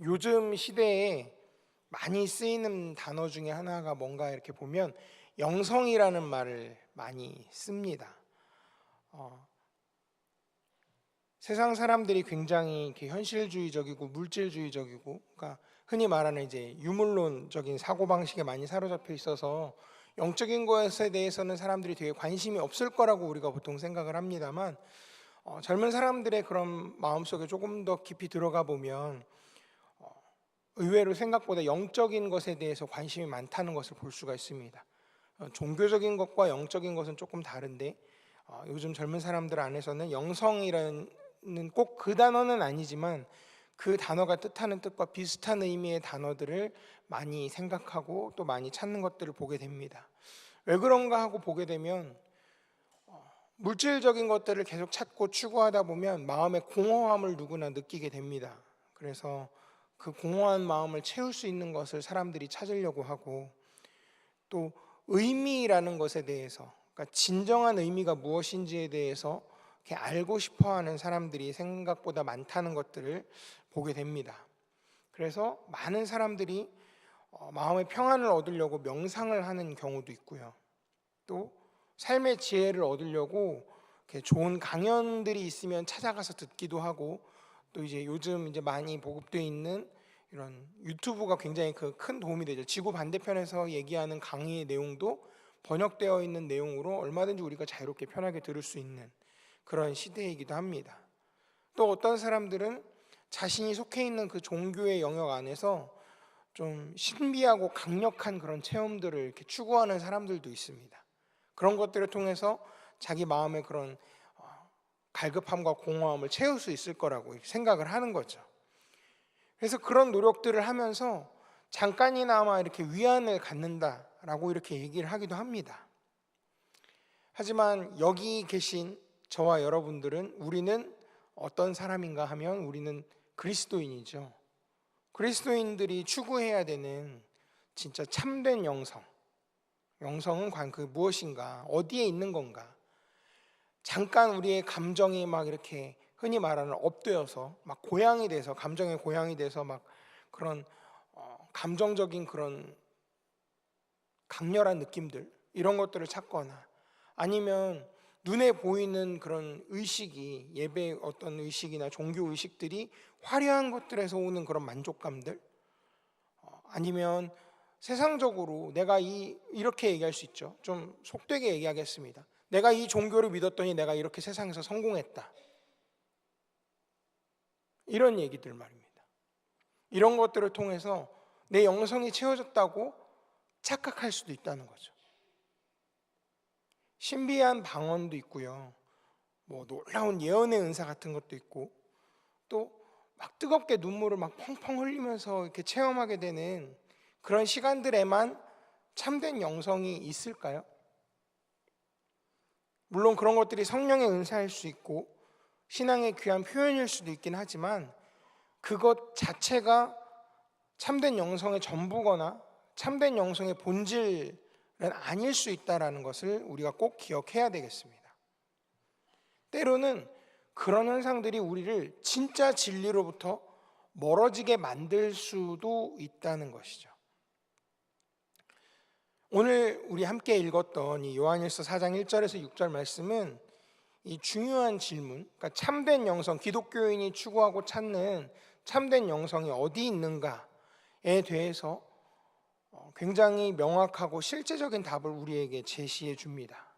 요즘 시대에 많이 쓰이는 단어 중에 하나가 뭔가 이렇게 보면 영성이라는 말을 많이 씁니다. 세상 사람들이 굉장히 이렇게 현실주의적이고 물질주의적이고, 그러니까 흔히 말하는 이제 유물론적인 사고방식에 많이 사로잡혀 있어서 영적인 것에 대해서는 사람들이 되게 관심이 없을 거라고 우리가 보통 생각을 합니다만, 젊은 사람들의 그런 마음속에 조금 더 깊이 들어가 보면 의외로 생각보다 영적인 것에 대해서 관심이 많다는 것을 볼 수가 있습니다. 종교적인 것과 영적인 것은 조금 다른데, 요즘 젊은 사람들 안에서는 영성이라는 꼭 그 단어는 아니지만 그 단어가 뜻하는 뜻과 비슷한 의미의 단어들을 많이 생각하고 또 많이 찾는 것들을 보게 됩니다. 왜 그런가 하고 보게 되면 물질적인 것들을 계속 찾고 추구하다 보면 마음의 공허함을 누구나 느끼게 됩니다. 그래서 그 공허한 마음을 채울 수 있는 것을 사람들이 찾으려고 하고, 또 의미라는 것에 대해서, 그러니까 진정한 의미가 무엇인지에 대해서 이렇게 알고 싶어하는 사람들이 생각보다 많다는 것들을 보게 됩니다. 그래서 많은 사람들이 마음의 평안을 얻으려고 명상을 하는 경우도 있고요. 또 삶의 지혜를 얻으려고 이렇게 좋은 강연들이 있으면 찾아가서 듣기도 하고, 또 이제 요즘 이제 많이 보급되어 있는 이런 유튜브가 굉장히 큰 도움이 되죠. 지구 반대편에서 얘기하는 강의의 내용도 번역되어 있는 내용으로 얼마든지 우리가 자유롭게 편하게 들을 수 있는 그런 시대이기도 합니다. 또 어떤 사람들은 자신이 속해 있는 그 종교의 영역 안에서 좀 신비하고 강력한 그런 체험들을 이렇게 추구하는 사람들도 있습니다. 그런 것들을 통해서 자기 마음의 그런 갈급함과 공허함을 채울 수 있을 거라고 생각을 하는 거죠. 그래서 그런 노력들을 하면서 잠깐이나마 이렇게 위안을 갖는다라고 이렇게 얘기를 하기도 합니다. 하지만 여기 계신 저와 여러분들은, 우리는 어떤 사람인가 하면 우리는 그리스도인이죠. 그리스도인들이 추구해야 되는 진짜 참된 영성은 과연 그 무엇인가, 어디에 있는 건가? 잠깐 우리의 감정이 막 이렇게 흔히 말하는 업되어서 막 고양이 돼서, 감정의 고양이 돼서 막 그런 감정적인 그런 강렬한 느낌들, 이런 것들을 찾거나, 아니면 눈에 보이는 그런 의식이, 예배 어떤 의식이나 종교 의식들이 화려한 것들에서 오는 그런 만족감들, 아니면 세상적으로 내가 이렇게 얘기할 수 있죠. 좀 속되게 얘기하겠습니다. 내가 이 종교를 믿었더니 내가 이렇게 세상에서 성공했다, 이런 얘기들 말입니다. 이런 것들을 통해서 내 영성이 채워졌다고 착각할 수도 있다는 거죠. 신비한 방언도 있고요, 뭐 놀라운 예언의 은사 같은 것도 있고, 또 막 뜨겁게 눈물을 막 펑펑 흘리면서 이렇게 체험하게 되는 그런 시간들에만 참된 영성이 있을까요? 물론 그런 것들이 성령의 은사일 수 있고 신앙의 귀한 표현일 수도 있긴 하지만, 그것 자체가 참된 영성의 전부거나 참된 영성의 본질은 아닐 수 있다는 것을 우리가 꼭 기억해야 되겠습니다. 때로는 그런 현상들이 우리를 진짜 진리로부터 멀어지게 만들 수도 있다는 것이죠. 오늘 우리 함께 읽었던 이 요한일서 4장 1절에서 6절 말씀은 이 중요한 질문, 그러니까 참된 영성, 기독교인이 추구하고 찾는 참된 영성이 어디 있는가에 대해서 굉장히 명확하고 실제적인 답을 우리에게 제시해 줍니다.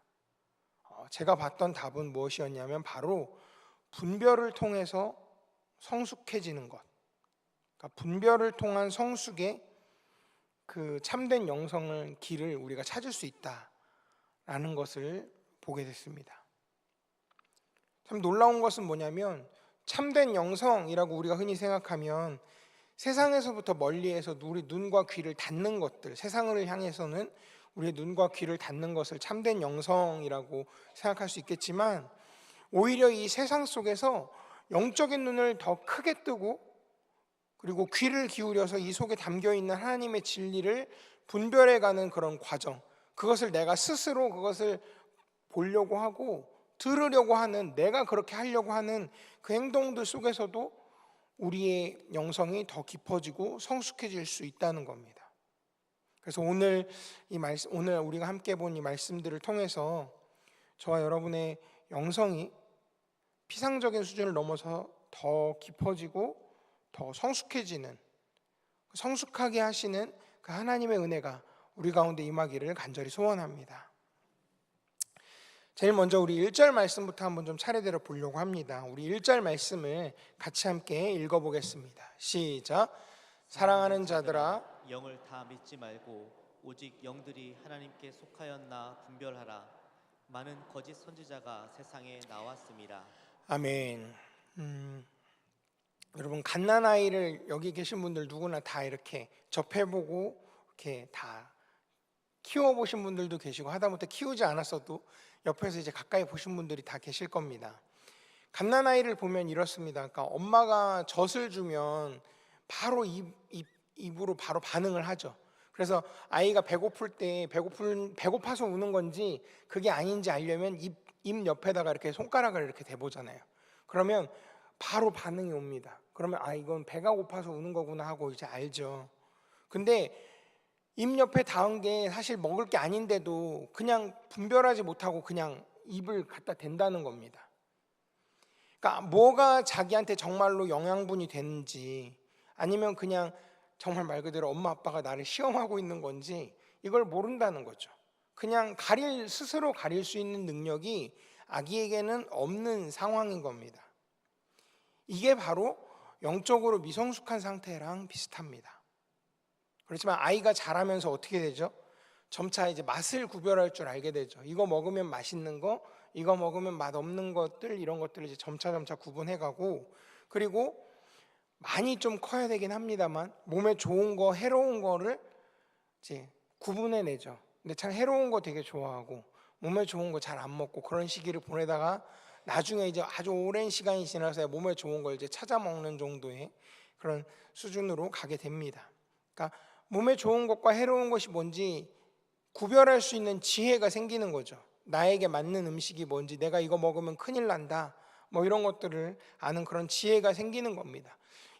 제가 봤던 답은 무엇이었냐면 바로 분별을 통해서 성숙해지는 것, 그러니까 분별을 통한 성숙의 그 참된 영성의 길을 우리가 찾을 수 있다라는 것을 보게 됐습니다. 참 놀라운 것은 뭐냐면, 참된 영성이라고 우리가 흔히 생각하면 세상에서부터 멀리해서 우리 눈과 귀를 닫는 것들, 세상을 향해서는 우리의 눈과 귀를 닫는 것을 참된 영성이라고 생각할 수 있겠지만, 오히려 이 세상 속에서 영적인 눈을 더 크게 뜨고 그리고 귀를 기울여서 이 속에 담겨있는 하나님의 진리를 분별해가는 그런 과정, 그것을 내가 스스로 그것을 보려고 하고 들으려고 하는, 내가 그렇게 하려고 하는 그 행동들 속에서도 우리의 영성이 더 깊어지고 성숙해질 수 있다는 겁니다. 그래서 오늘 우리가 함께 본 이 말씀들을 통해서 저와 여러분의 영성이 피상적인 수준을 넘어서 더 깊어지고 더 성숙해지는, 성숙하게 하시는 그 하나님의 은혜가 우리 가운데 임하기를 간절히 소원합니다. 제일 먼저 우리 1절 말씀부터 한번 좀 차례대로 보려고 합니다. 우리 1절 말씀을 같이 함께 읽어보겠습니다. 시작. 사랑하는 자들아, 영을 다 믿지 말고 오직 영들이 하나님께 속하였나 분별하라. 많은 거짓 선지자가 세상에 나왔습니다. 아멘. 여러분, 갓난아이를 여기 계신 분들 누구나 다 이렇게 접해보고 이렇게 다 키워보신 분들도 계시고, 하다못해 키우지 않았어도 옆에서 이제 가까이 보신 분들이 다 계실 겁니다. 갓난아이를 보면 이렇습니다. 그러니까 엄마가 젖을 주면 바로 입으로 바로 반응을 하죠. 그래서 아이가 배고플 때 배고파서 우는 건지 그게 아닌지 알려면 입 옆에다가 이렇게 손가락을 이렇게 대보잖아요. 그러면 바로 반응이 옵니다. 그러면 이건 배가 고파서 우는 거구나 하고 이제 알죠. 근데 입 옆에 닿은 게 사실 먹을 게 아닌데도 그냥 분별하지 못하고 그냥 입을 갖다 댄다는 겁니다. 그러니까 뭐가 자기한테 정말로 영양분이 되는지, 아니면 그냥 정말 말 그대로 엄마 아빠가 나를 시험하고 있는 건지 이걸 모른다는 거죠. 그냥 스스로 가릴 수 있는 능력이 아기에게는 없는 상황인 겁니다. 이게 바로 영적으로 미성숙한 상태랑 비슷합니다. 그렇지만 아이가 자라면서 어떻게 되죠? 점차 이제 맛을 구별할 줄 알게 되죠. 이거 먹으면 맛있는 거, 이거 먹으면 맛없는 것들, 이런 것들을 이제 점차 구분해가고, 그리고 많이 좀 커야 되긴 합니다만 몸에 좋은 거, 해로운 거를 이제 구분해내죠. 근데 참 해로운 거 되게 좋아하고 몸에 좋은 거 잘 안 먹고 그런 시기를 보내다가 나중에 이제 아주 오랜 시간이 지나서 몸에 좋은 걸 이제 찾아 먹는 정도의 그런 수준으로 가게 됩니다. 그러니까 몸에 좋은 것과 해로운 것이 뭔지 구별할 수 있는 지혜가 생기는 거죠. 나에게 맞는 음식이 뭔지, 내가 이거 먹으면 큰일 난다, 뭐 이런 것들을 아는 그런 지혜가 생기는 겁니다.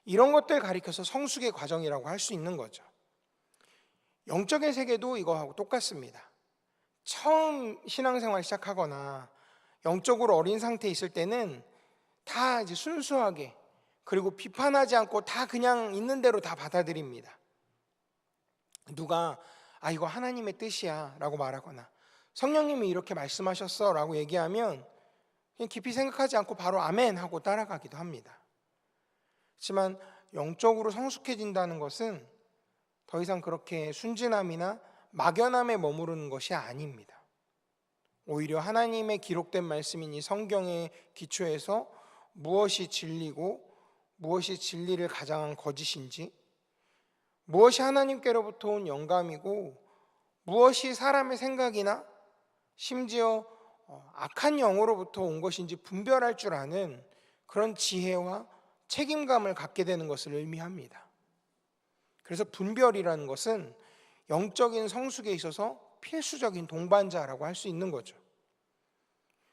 이런 것들 가리켜서 성숙의 과정이라고 할 수 있는 거죠. 영적인 세계도 이거하고 똑같습니다. 처음 신앙생활 시작하거나 영적으로 어린 상태에 있을 때는 다 이제 순수하게, 그리고 비판하지 않고 다 그냥 있는 대로 다 받아들입니다. 누가 이거 하나님의 뜻이야 라고 말하거나 성령님이 이렇게 말씀하셨어 라고 얘기하면 그냥 깊이 생각하지 않고 바로 아멘 하고 따라가기도 합니다. 하지만 영적으로 성숙해진다는 것은 더 이상 그렇게 순진함이나 막연함에 머무르는 것이 아닙니다. 오히려 하나님의 기록된 말씀인 이 성경의 기초에서 무엇이 진리고 무엇이 진리를 가장한 거짓인지, 무엇이 하나님께로부터 온 영감이고 무엇이 사람의 생각이나 심지어 악한 영으로부터 온 것인지 분별할 줄 아는 그런 지혜와 책임감을 갖게 되는 것을 의미합니다. 그래서 분별이라는 것은 영적인 성숙에 있어서 필수적인 동반자라고 할 수 있는 거죠.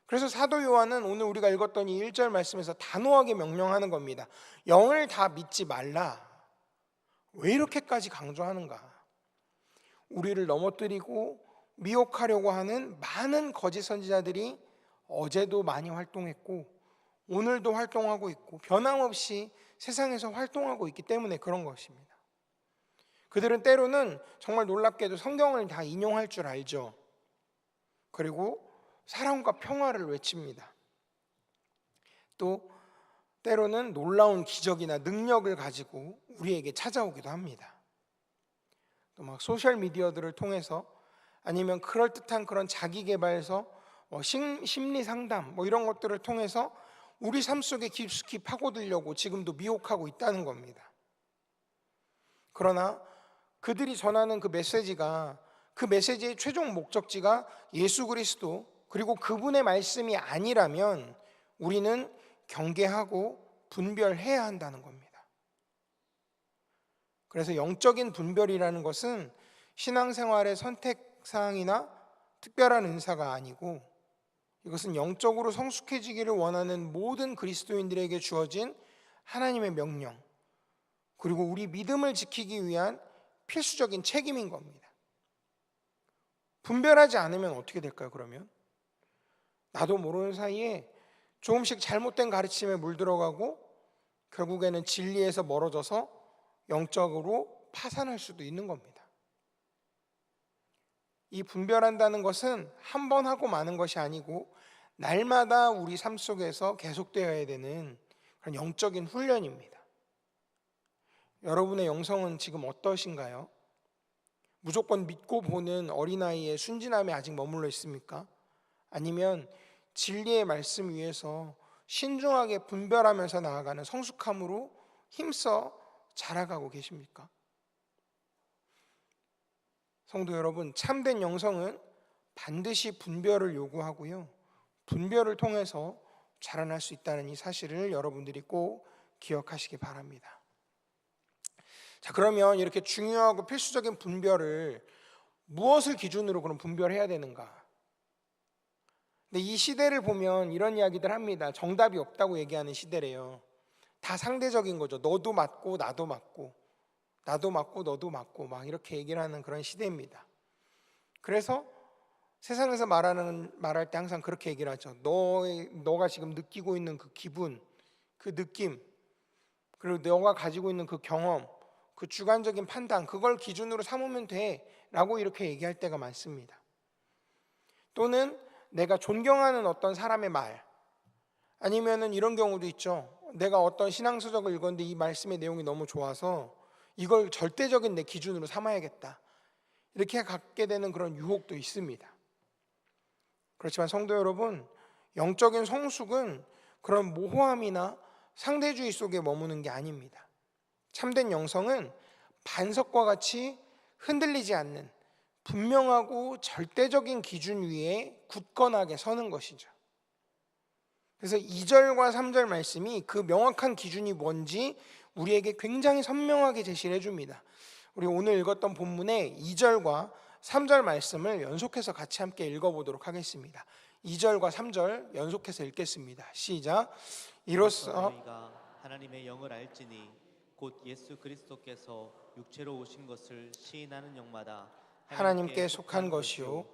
그래서 사도 요한은 오늘 우리가 읽었던 이 1절 말씀에서 단호하게 명령하는 겁니다. 영을 다 믿지 말라. 왜 이렇게까지 강조하는가? 우리를 넘어뜨리고 미혹하려고 하는 많은 거짓 선지자들이 어제도 많이 활동했고 오늘도 활동하고 있고 변함없이 세상에서 활동하고 있기 때문에 그런 것입니다. 그들은 때로는 정말 놀랍게도 성경을 다 인용할 줄 알죠. 그리고 사랑과 평화를 외칩니다. 또 때로는 놀라운 기적이나 능력을 가지고 우리에게 찾아오기도 합니다. 또 막 소셜 미디어들을 통해서, 아니면 그럴듯한 그런 자기개발서, 심리 상담 이런 것들을 통해서 우리 삶 속에 깊숙이 파고들려고 지금도 미혹하고 있다는 겁니다. 그러나 그들이 전하는 그 메시지의 최종 목적지가 예수 그리스도, 그리고 그분의 말씀이 아니라면 우리는 경계하고 분별해야 한다는 겁니다. 그래서 영적인 분별이라는 것은 신앙생활의 선택사항이나 특별한 은사가 아니고, 이것은 영적으로 성숙해지기를 원하는 모든 그리스도인들에게 주어진 하나님의 명령, 그리고 우리 믿음을 지키기 위한 필수적인 책임인 겁니다. 분별하지 않으면 어떻게 될까요, 그러면? 나도 모르는 사이에 조금씩 잘못된 가르침에 물들어가고 결국에는 진리에서 멀어져서 영적으로 파산할 수도 있는 겁니다. 이 분별한다는 것은 한 번 하고 마는 것이 아니고 날마다 우리 삶 속에서 계속되어야 되는 그런 영적인 훈련입니다. 여러분의 영성은 지금 어떠신가요? 무조건 믿고 보는 어린아이의 순진함에 아직 머물러 있습니까? 아니면 진리의 말씀 위에서 신중하게 분별하면서 나아가는 성숙함으로 힘써 자라가고 계십니까? 성도 여러분, 참된 영성은 반드시 분별을 요구하고요, 분별을 통해서 자라날 수 있다는 이 사실을 여러분들이 꼭 기억하시기 바랍니다. 자, 그러면 이렇게 중요하고 필수적인 분별을 무엇을 기준으로 그럼 분별해야 되는가? 근데 이 시대를 보면 이런 이야기들 합니다. 정답이 없다고 얘기하는 시대래요. 다 상대적인 거죠. 너도 맞고 나도 맞고, 나도 맞고 너도 맞고, 막 이렇게 얘기를 하는 그런 시대입니다. 그래서 세상에서 말할 때 항상 그렇게 얘기를 하죠. 너가 지금 느끼고 있는 그 기분, 그 느낌, 그리고 너가 가지고 있는 그 경험, 그 주관적인 판단, 그걸 기준으로 삼으면 돼 라고 이렇게 얘기할 때가 많습니다. 또는 내가 존경하는 어떤 사람의 말, 아니면은 이런 경우도 있죠. 내가 어떤 신앙서적을 읽었는데 이 말씀의 내용이 너무 좋아서 이걸 절대적인 내 기준으로 삼아야겠다, 이렇게 갖게 되는 그런 유혹도 있습니다. 그렇지만 성도 여러분, 영적인 성숙은 그런 모호함이나 상대주의 속에 머무는 게 아닙니다. 참된 영성은 반석과 같이 흔들리지 않는 분명하고 절대적인 기준 위에 굳건하게 서는 것이죠. 그래서 2절과 3절 말씀이 그 명확한 기준이 뭔지 우리에게 굉장히 선명하게 제시를 해줍니다. 우리 오늘 읽었던 본문의 2절과 3절 말씀을 연속해서 같이 함께 읽어보도록 하겠습니다. 2절과 3절 연속해서 읽겠습니다. 시작. 이로써 너희가 하나님의 영을 알지니 곧 예수 그리스도께서 육체로 오신 것을 시인하는 영마다 하나님께 속한 것이요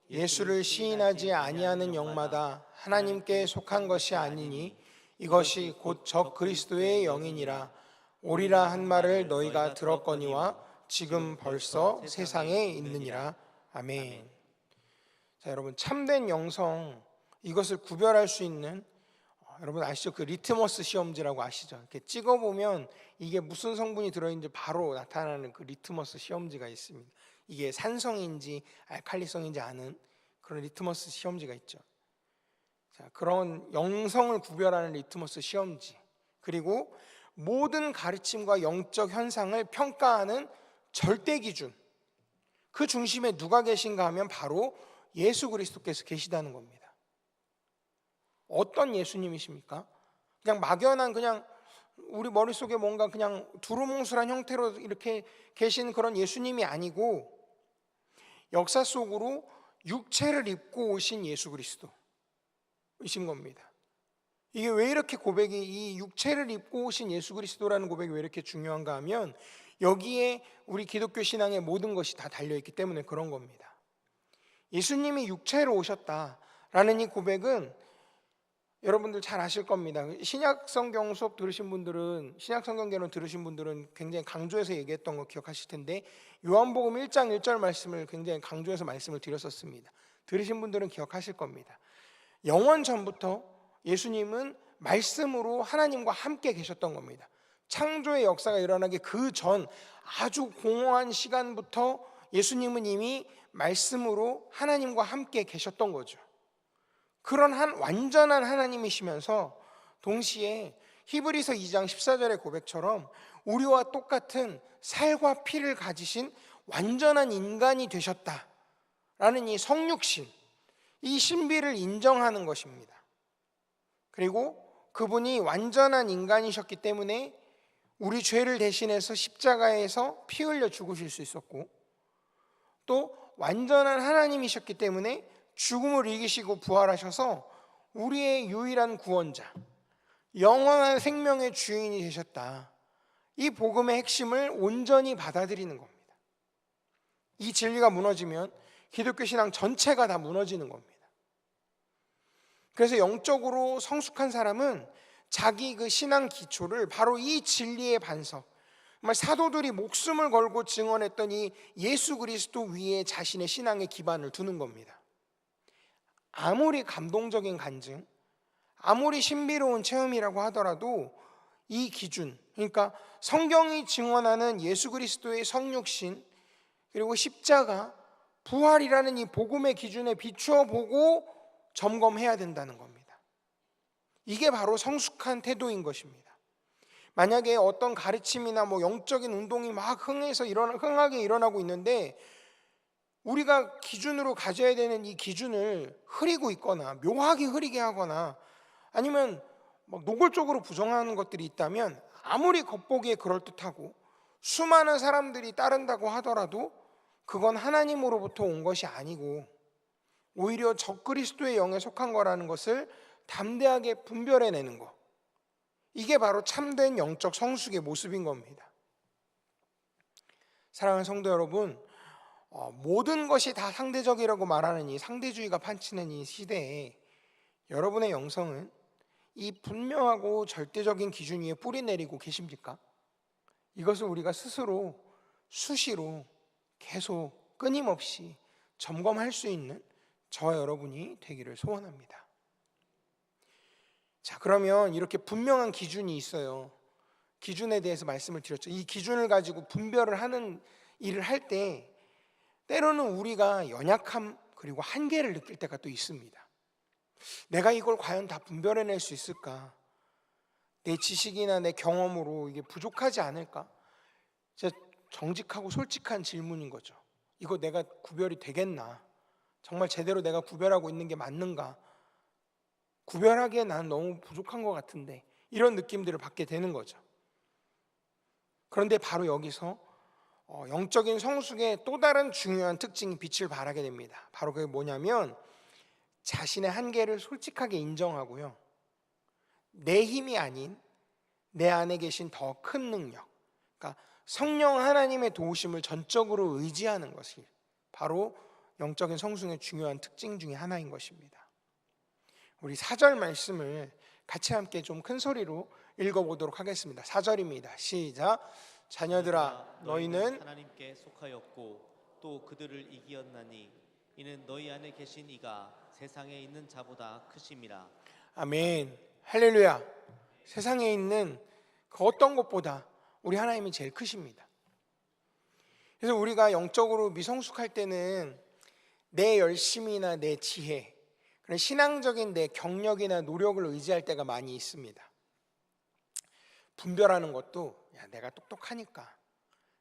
예수를 시인하지 아니하는 영마다 하나님께 속한 것이 아니니 이것이 곧 적 그리스도의 영이니라. 오리라 한 말을 너희가 들었거니와 지금 벌써 세상에 있느니라. 아멘. 자, 여러분, 참된 영성, 이것을 구별할 수 있는, 여러분 아시죠? 그 리트머스 시험지라고 아시죠? 이렇게 찍어보면 이게 무슨 성분이 들어있는지 바로 나타나는 그 리트머스 시험지가 있습니다. 이게 산성인지 알칼리성인지 아는 그런 리트머스 시험지가 있죠. 자, 그런 영성을 구별하는 리트머스 시험지, 그리고 모든 가르침과 영적 현상을 평가하는 절대 기준, 그 중심에 누가 계신가 하면 바로 예수 그리스도께서 계시다는 겁니다. 어떤 예수님이십니까? 그냥 막연한, 그냥 우리 머릿속에 뭔가 그냥 두루뭉술한 형태로 이렇게 계신 그런 예수님이 아니고 역사 속으로 육체를 입고 오신 예수 그리스도이신 겁니다. 이게 왜 이렇게 고백이, 이 육체를 입고 오신 예수 그리스도라는 고백이 왜 이렇게 중요한가 하면 여기에 우리 기독교 신앙의 모든 것이 다 달려있기 때문에 그런 겁니다. 예수님이 육체로 오셨다라는 이 고백은 여러분들 잘 아실 겁니다. 신약 성경 수업 들으신 분들은, 신약 성경개론 들으신 분들은 굉장히 강조해서 얘기했던 거 기억하실 텐데, 요한복음 1장 1절 말씀을 굉장히 강조해서 말씀을 드렸었습니다. 들으신 분들은 기억하실 겁니다. 영원 전부터 예수님은 말씀으로 하나님과 함께 계셨던 겁니다. 창조의 역사가 일어나기 그 전 아주 공허한 시간부터 예수님은 이미 말씀으로 하나님과 함께 계셨던 거죠. 그런 완전한 하나님이시면서 동시에 히브리서 2장 14절의 고백처럼 우리와 똑같은 살과 피를 가지신 완전한 인간이 되셨다라는 이 성육신, 이 신비를 인정하는 것입니다. 그리고 그분이 완전한 인간이셨기 때문에 우리 죄를 대신해서 십자가에서 피 흘려 죽으실 수 있었고, 또 완전한 하나님이셨기 때문에 죽음을 이기시고 부활하셔서 우리의 유일한 구원자, 영원한 생명의 주인이 되셨다. 이 복음의 핵심을 온전히 받아들이는 겁니다. 이 진리가 무너지면 기독교 신앙 전체가 다 무너지는 겁니다. 그래서 영적으로 성숙한 사람은 자기 그 신앙 기초를 바로 이 진리의 반석, 정말 사도들이 목숨을 걸고 증언했던 이 예수 그리스도 위에 자신의 신앙의 기반을 두는 겁니다. 아무리 감동적인 간증, 아무리 신비로운 체험이라고 하더라도 이 기준, 그러니까 성경이 증언하는 예수 그리스도의 성육신 그리고 십자가, 부활이라는 이 복음의 기준에 비추어 보고 점검해야 된다는 겁니다. 이게 바로 성숙한 태도인 것입니다. 만약에 어떤 가르침이나 영적인 운동이 막 흥하게 일어나고 있는데 우리가 기준으로 가져야 되는 이 기준을 흐리고 있거나 묘하게 흐리게 하거나 아니면 노골적으로 부정하는 것들이 있다면 아무리 겉보기에 그럴듯하고 수많은 사람들이 따른다고 하더라도 그건 하나님으로부터 온 것이 아니고 오히려 적그리스도의 영에 속한 거라는 것을 담대하게 분별해내는 것, 이게 바로 참된 영적 성숙의 모습인 겁니다. 사랑하는 성도 여러분, 모든 것이 다 상대적이라고 말하는 이 상대주의가 판치는 이 시대에 여러분의 영성은 이 분명하고 절대적인 기준 위에 뿌리 내리고 계십니까? 이것을 우리가 스스로 수시로 계속 끊임없이 점검할 수 있는 저와 여러분이 되기를 소원합니다. 자, 그러면 이렇게 분명한 기준이 있어요. 기준에 대해서 말씀을 드렸죠. 이 기준을 가지고 분별을 하는 일을 할 때 때로는 우리가 연약함 그리고 한계를 느낄 때가 또 있습니다. 내가 이걸 과연 다 분별해낼 수 있을까? 내 지식이나 내 경험으로 이게 부족하지 않을까? 진짜 정직하고 솔직한 질문인 거죠. 이거 내가 구별이 되겠나? 정말 제대로 내가 구별하고 있는 게 맞는가? 구별하기에 난 너무 부족한 것 같은데, 이런 느낌들을 받게 되는 거죠. 그런데 바로 여기서 영적인 성숙의 또 다른 중요한 특징이 빛을 발하게 됩니다. 바로 그게 뭐냐면 자신의 한계를 솔직하게 인정하고요, 내 힘이 아닌 내 안에 계신 더 큰 능력, 그러니까 성령 하나님의 도우심을 전적으로 의지하는 것이 바로 영적인 성숙의 중요한 특징 중에 하나인 것입니다. 우리 4절 말씀을 같이 함께 좀 큰 소리로 읽어보도록 하겠습니다. 4절입니다. 시작. 자녀들아, 너희는 하나님께 속하였고 또 그들을 이기었나니 이는 너희 안에 계신 이가 세상에 있는 자보다 크심이라. 아멘. 할렐루야. 세상에 있는 그 어떤 것보다 우리 하나님이 제일 크십니다. 그래서 우리가 영적으로 미성숙할 때는 내 열심이나 내 지혜, 그런 신앙적인 내 경력이나 노력을 의지할 때가 많이 있습니다. 분별하는 것도 내가 똑똑하니까,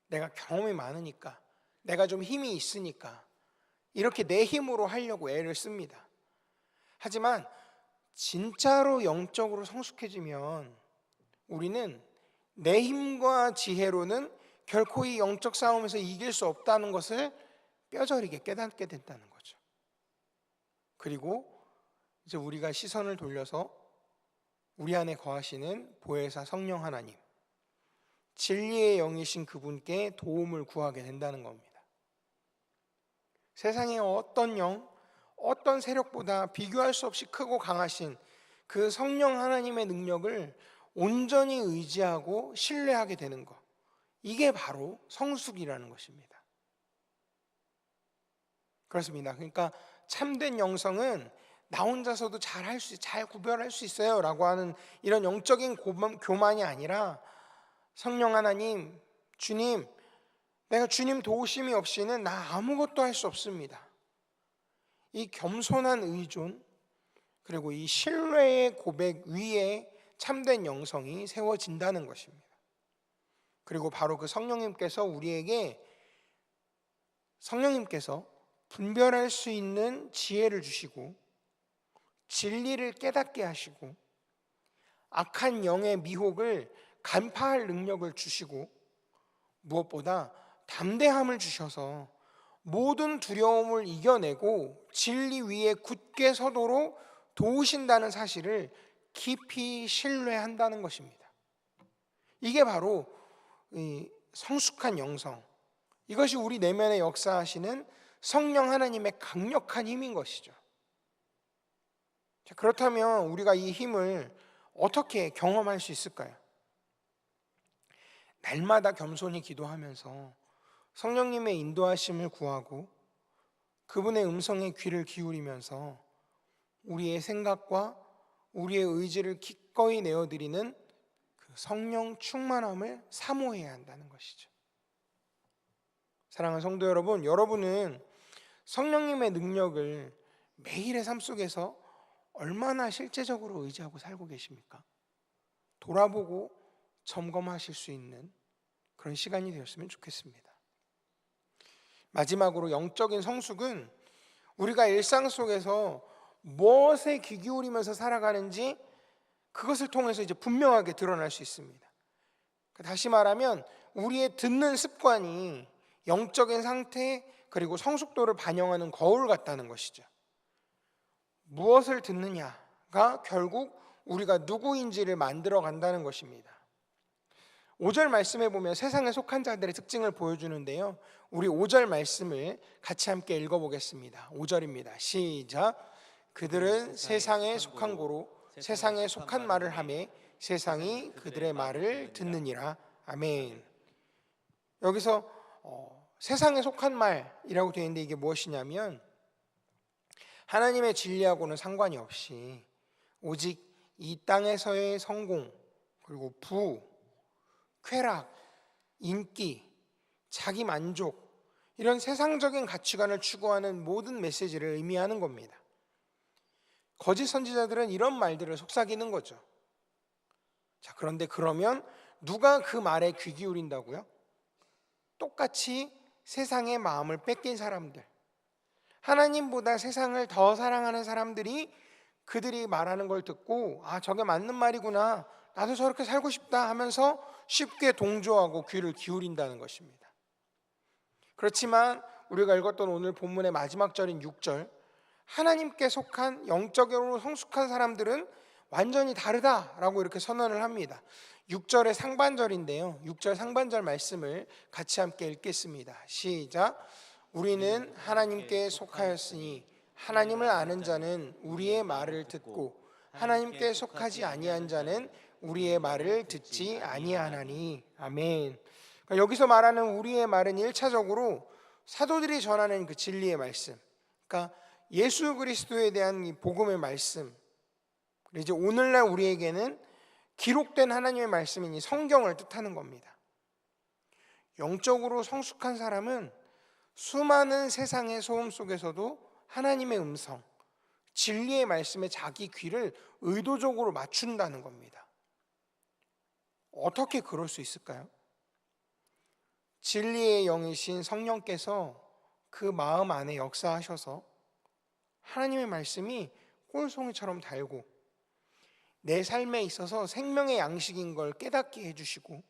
내가 경험이 많으니까, 내가 좀 힘이 있으니까 이렇게 내 힘으로 하려고 애를 씁니다. 하지만 진짜로 영적으로 성숙해지면 우리는 내 힘과 지혜로는 결코 이 영적 싸움에서 이길 수 없다는 것을 뼈저리게 깨닫게 된다는 거죠. 그리고 이제 우리가 시선을 돌려서 우리 안에 거하시는 보혜사 성령 하나님, 진리의 영이신 그분께 도움을 구하게 된다는 겁니다. 세상의 어떤 영, 어떤 세력보다 비교할 수 없이 크고 강하신 그 성령 하나님의 능력을 온전히 의지하고 신뢰하게 되는 것, 이게 바로 성숙이라는 것입니다. 그렇습니다. 그러니까 참된 영성은 나 혼자서도 잘 구별할 수 있어요 라고 하는 이런 영적인 교만이 아니라 성령 하나님, 주님, 내가 주님 도우심이 없이는 나 아무것도 할 수 없습니다. 이 겸손한 의존 그리고 이 신뢰의 고백 위에 참된 영성이 세워진다는 것입니다. 그리고 바로 그 성령님께서 분별할 수 있는 지혜를 주시고 진리를 깨닫게 하시고 악한 영의 미혹을 간파할 능력을 주시고 무엇보다 담대함을 주셔서 모든 두려움을 이겨내고 진리 위에 굳게 서도록 도우신다는 사실을 깊이 신뢰한다는 것입니다. 이게 바로 이 성숙한 영성, 이것이 우리 내면에 역사하시는 성령 하나님의 강력한 힘인 것이죠. 자, 그렇다면 우리가 이 힘을 어떻게 경험할 수 있을까요? 날마다 겸손히 기도하면서 성령님의 인도하심을 구하고 그분의 음성에 귀를 기울이면서 우리의 생각과 우리의 의지를 기꺼이 내어드리는 그 성령 충만함을 사모해야 한다는 것이죠. 사랑하는 성도 여러분, 여러분은 성령님의 능력을 매일의 삶 속에서 얼마나 실제적으로 의지하고 살고 계십니까? 돌아보고 점검하실 수 있는 그런 시간이 되었으면 좋겠습니다. 마지막으로 영적인 성숙은 우리가 일상 속에서 무엇에 귀 기울이면서 살아가는지 그것을 통해서 이제 분명하게 드러날 수 있습니다. 다시 말하면 우리의 듣는 습관이 영적인 상태 그리고 성숙도를 반영하는 거울 같다는 것이죠. 무엇을 듣느냐가 결국 우리가 누구인지를 만들어 간다는 것입니다. 5절 말씀에 보면 세상에 속한 자들의 특징을 보여주는데요, 우리 5절 말씀을 같이 함께 읽어보겠습니다. 5절입니다. 시작. 그들은 세상에 속한 고로 세상에 속한 말을 하매 세상이 그들의 말을 듣느니라. 아멘. 여기서 세상에 속한 말이라고 되어 있는데 이게 무엇이냐면 하나님의 진리하고는 상관이 없이 오직 이 땅에서의 성공 그리고 부, 쾌락, 인기, 자기 만족 이런 세상적인 가치관을 추구하는 모든 메시지를 의미하는 겁니다. 거짓 선지자들은 이런 말들을 속삭이는 거죠. 자, 그런데 그러면 누가 그 말에 귀 기울인다고요? 똑같이 세상의 마음을 뺏긴 사람들, 하나님보다 세상을 더 사랑하는 사람들이 그들이 말하는 걸 듣고 아, 저게 맞는 말이구나, 나도 저렇게 살고 싶다 하면서 쉽게 동조하고 귀를 기울인다는 것입니다. 그렇지만 우리가 읽었던 오늘 본문의 마지막 절인 6절, 하나님께 속한 영적으로 성숙한 사람들은 완전히 다르다라고 이렇게 선언을 합니다. 6절의 상반절인데요, 6절 상반절 말씀을 같이 함께 읽겠습니다. 시작. 우리는 하나님께 속하였으니 하나님을 아는 자는 우리의 말을 듣고 하나님께 속하지 아니한 자는 우리의 말을 듣지 아니하나니. 아멘. 그러니까 여기서 말하는 우리의 말은 1차적으로 사도들이 전하는 그 진리의 말씀, 그러니까 예수 그리스도에 대한 이 복음의 말씀, 이제 오늘날 우리에게는 기록된 하나님의 말씀이니 성경을 뜻하는 겁니다. 영적으로 성숙한 사람은 수많은 세상의 소음 속에서도 하나님의 음성, 진리의 말씀에 자기 귀를 의도적으로 맞춘다는 겁니다. 어떻게 그럴 수 있을까요? 진리의 영이신 성령께서 그 마음 안에 역사하셔서 하나님의 말씀이 꼴송이처럼 달고 내 삶에 있어서 생명의 양식인 걸 깨닫게 해주시고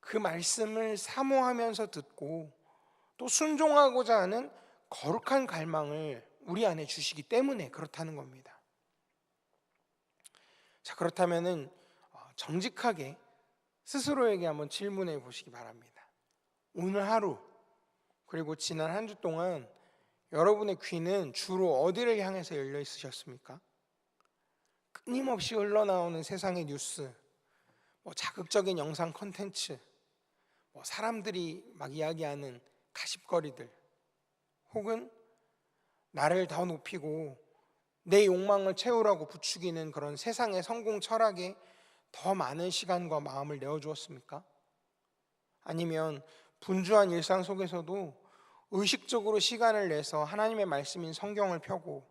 그 말씀을 사모하면서 듣고 또 순종하고자 하는 거룩한 갈망을 우리 안에 주시기 때문에 그렇다는 겁니다. 자, 그렇다면은 정직하게 스스로에게 한번 질문해 보시기 바랍니다. 오늘 하루 그리고 지난 한 주 동안 여러분의 귀는 주로 어디를 향해서 열려 있으셨습니까? 끊임없이 흘러나오는 세상의 뉴스, 자극적인 영상 콘텐츠, 사람들이 막 이야기하는 가십거리들, 혹은 나를 더 높이고 내 욕망을 채우라고 부추기는 그런 세상의 성공 철학에 더 많은 시간과 마음을 내어주었습니까? 아니면 분주한 일상 속에서도 의식적으로 시간을 내서 하나님의 말씀인 성경을 펴고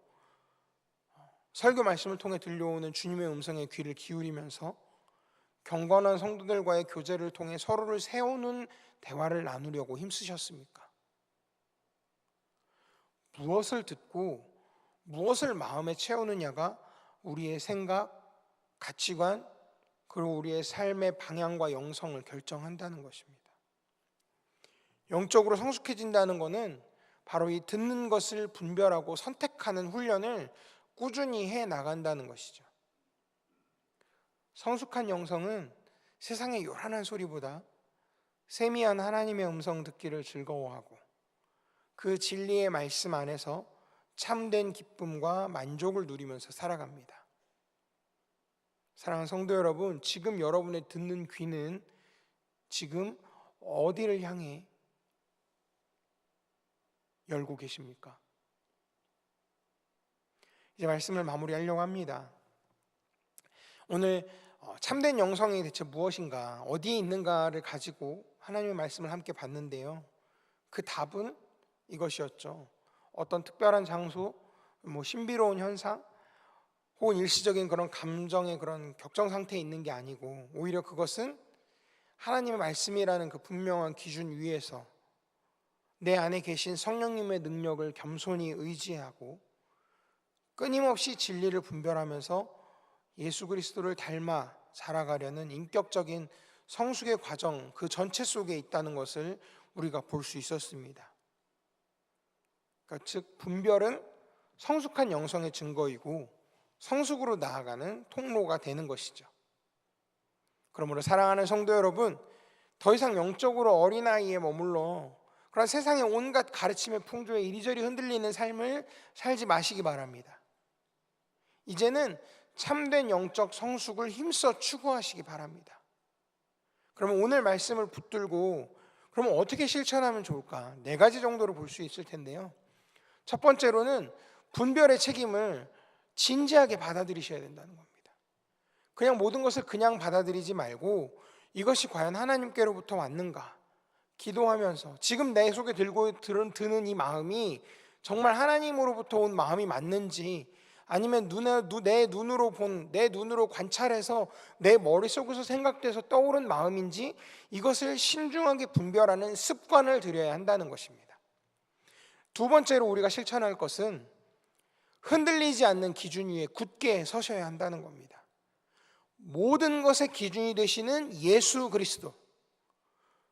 설교 말씀을 통해 들려오는 주님의 음성에 귀를 기울이면서 경건한 성도들과의 교제를 통해 서로를 세우는 대화를 나누려고 힘쓰셨습니까? 무엇을 듣고 무엇을 마음에 채우느냐가 우리의 생각, 가치관, 그리고 우리의 삶의 방향과 영성을 결정한다는 것입니다. 영적으로 성숙해진다는 것은 바로 이 듣는 것을 분별하고 선택하는 훈련을 꾸준히 해 나간다는 것이죠. 성숙한 영성은 세상의 요란한 소리보다 세미한 하나님의 음성 듣기를 즐거워하고 그 진리의 말씀 안에서 참된 기쁨과 만족을 누리면서 살아갑니다. 사랑하는 성도 여러분, 지금 여러분의 듣는 귀는 지금 어디를 향해 열고 계십니까? 이제 말씀을 마무리하려고 합니다. 오늘 참된 영성이 대체 무엇인가, 어디에 있는가를 가지고 하나님의 말씀을 함께 봤는데요. 그 답은 이것이었죠. 어떤 특별한 장소, 신비로운 현상, 혹은 일시적인 그런 감정의 그런 격정 상태에 있는 게 아니고, 오히려 그것은 하나님의 말씀이라는 그 분명한 기준 위에서 내 안에 계신 성령님의 능력을 겸손히 의지하고 끊임없이 진리를 분별하면서 예수 그리스도를 닮아 자라가려는 인격적인 성숙의 과정, 그 전체 속에 있다는 것을 우리가 볼 수 있었습니다. 그러니까 즉 분별은 성숙한 영성의 증거이고 성숙으로 나아가는 통로가 되는 것이죠. 그러므로 사랑하는 성도 여러분, 더 이상 영적으로 어린아이에 머물러 그런 세상의 온갖 가르침의 풍조에 이리저리 흔들리는 삶을 살지 마시기 바랍니다. 이제는 참된 영적 성숙을 힘써 추구하시기 바랍니다. 그러면 오늘 말씀을 붙들고 그러면 어떻게 실천하면 좋을까? 4가지 정도로 볼 수 있을 텐데요. 첫 번째로는 분별의 책임을 진지하게 받아들이셔야 된다는 겁니다. 그냥 모든 것을 그냥 받아들이지 말고 이것이 과연 하나님께로부터 왔는가? 기도하면서 지금 내 속에 드는 이 마음이 정말 하나님으로부터 온 마음이 맞는지, 아니면 내 눈으로 관찰해서 내 머릿속에서 생각돼서 떠오른 마음인지, 이것을 신중하게 분별하는 습관을 들여야 한다는 것입니다. 두 번째로 우리가 실천할 것은 흔들리지 않는 기준 위에 굳게 서셔야 한다는 겁니다. 모든 것의 기준이 되시는 예수 그리스도,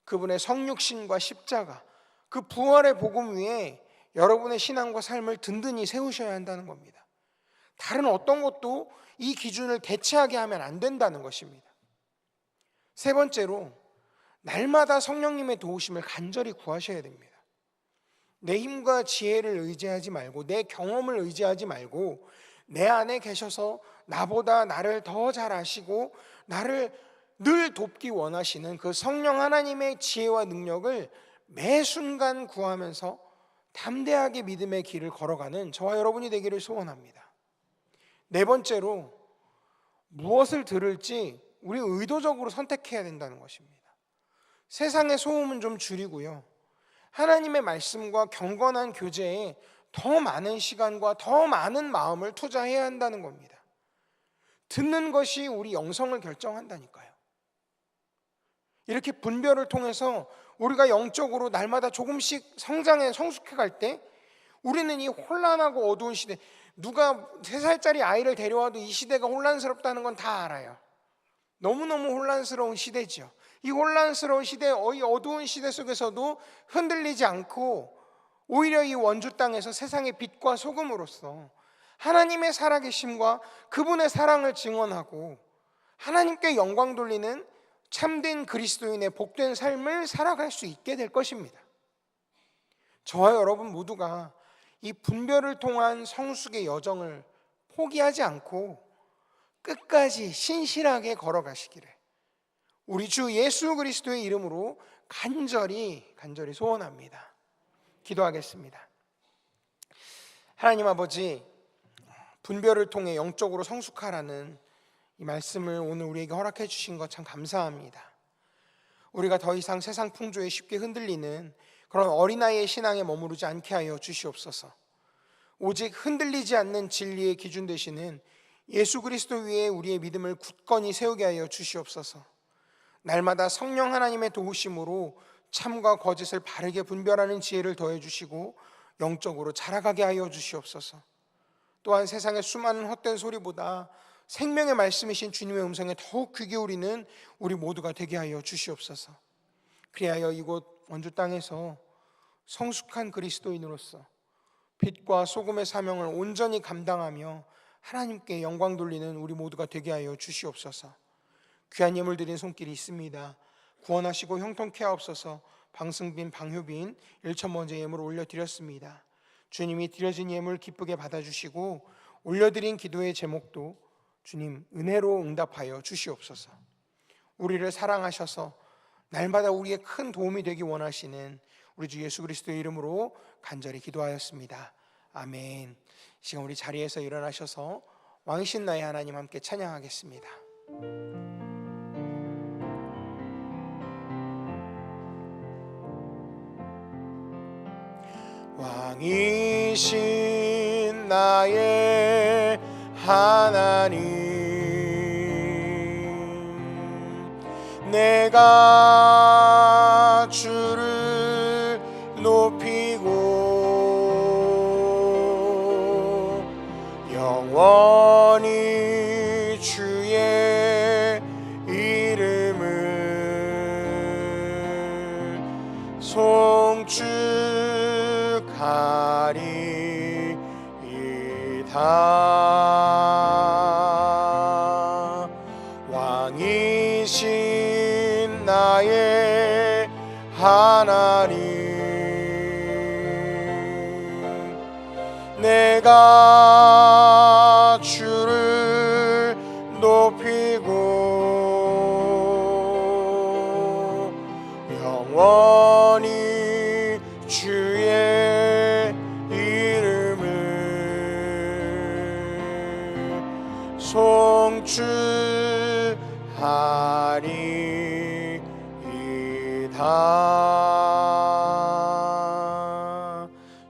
그분의 성육신과 십자가, 그 부활의 복음 위에 여러분의 신앙과 삶을 든든히 세우셔야 한다는 겁니다. 다른 어떤 것도 이 기준을 대체하게 하면 안 된다는 것입니다. 세 번째로 날마다 성령님의 도우심을 간절히 구하셔야 됩니다. 내 힘과 지혜를 의지하지 말고, 내 경험을 의지하지 말고, 내 안에 계셔서 나보다 나를 더 잘 아시고 나를 늘 돕기 원하시는 그 성령 하나님의 지혜와 능력을 매 순간 구하면서 담대하게 믿음의 길을 걸어가는 저와 여러분이 되기를 소원합니다. 네 번째로 무엇을 들을지 우리 의도적으로 선택해야 된다는 것입니다. 세상의 소음은 좀 줄이고요, 하나님의 말씀과 경건한 교제에 더 많은 시간과 더 많은 마음을 투자해야 한다는 겁니다. 듣는 것이 우리 영성을 결정한다니까요. 이렇게 분별을 통해서 우리가 영적으로 날마다 조금씩 성숙해 갈 때 우리는 이 혼란하고 어두운 시대, 누가 3살짜리 아이를 데려와도 이 시대가 혼란스럽다는 건 다 알아요. 너무너무 혼란스러운 시대죠. 이 혼란스러운 시대, 이 어두운 시대 속에서도 흔들리지 않고 오히려 이 원주 땅에서 세상의 빛과 소금으로서 하나님의 살아계심과 그분의 사랑을 증언하고 하나님께 영광 돌리는 참된 그리스도인의 복된 삶을 살아갈 수 있게 될 것입니다. 저와 여러분 모두가 이 분별을 통한 성숙의 여정을 포기하지 않고 끝까지 신실하게 걸어가시기를 우리 주 예수 그리스도의 이름으로 간절히 소원합니다. 기도하겠습니다. 하나님 아버지, 분별을 통해 영적으로 성숙하라는 이 말씀을 오늘 우리에게 허락해 주신 것 참 감사합니다. 우리가 더 이상 세상 풍조에 쉽게 흔들리는 그런 어린아이의 신앙에 머무르지 않게 하여 주시옵소서. 오직 흔들리지 않는 진리의 기준 되시는 예수 그리스도 위에 우리의 믿음을 굳건히 세우게 하여 주시옵소서. 날마다 성령 하나님의 도우심으로 참과 거짓을 바르게 분별하는 지혜를 더해 주시고 영적으로 자라가게 하여 주시옵소서. 또한 세상의 수많은 헛된 소리보다 생명의 말씀이신 주님의 음성에 더욱 귀 기울이는 우리 모두가 되게 하여 주시옵소서. 그리하여 이곳 원주 땅에서 성숙한 그리스도인으로서 빛과 소금의 사명을 온전히 감당하며 하나님께 영광 돌리는 우리 모두가 되게 하여 주시옵소서. 귀한 예물 드린 손길이 있습니다. 구원하시고 형통케 하옵소서. 방승빈, 방효빈 1,000번째 예물 올려드렸습니다. 주님이 드려진 예물 기쁘게 받아주시고 올려드린 기도의 제목도 주님 은혜로 응답하여 주시옵소서. 우리를 사랑하셔서 날마다 우리의 큰 도움이 되기 원하시는 우리 주 예수 그리스도의 이름으로 간절히 기도하였습니다. 아멘. 이 시간 우리 자리에서 일어나셔서 왕이신 나의 하나님 함께 찬양하겠습니다. 왕이신 나의 하나님, 내가 주를 높이고 영원히 주의 이름을 송축하리이다. 왕이신 나의 하나님, 내가 주를 높이고 영원히 주의 이름을 송축하리이다.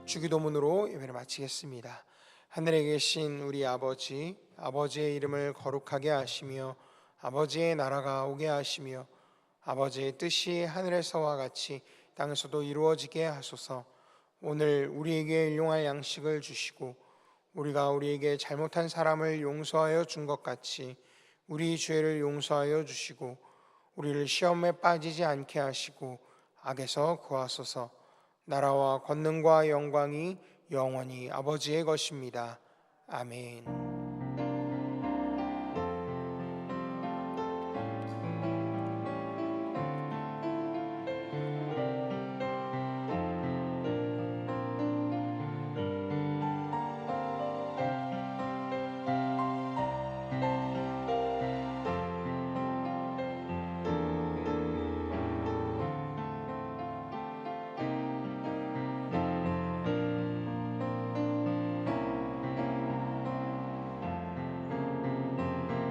주기도문으로 예배를 마치겠습니다. 하늘에 계신 우리 아버지, 아버지의 이름을 거룩하게 하시며 아버지의 나라가 오게 하시며 아버지의 뜻이 하늘에서와 같이 땅에서도 이루어지게 하소서. 오늘 우리에게 일용할 양식을 주시고 우리가 우리에게 잘못한 사람을 용서하여 준 것 같이 우리 죄를 용서하여 주시고 우리를 시험에 빠지지 않게 하시고 악에서 구하소서. 나라와 권능과 영광이 영원히 아버지의 것입니다. 아멘.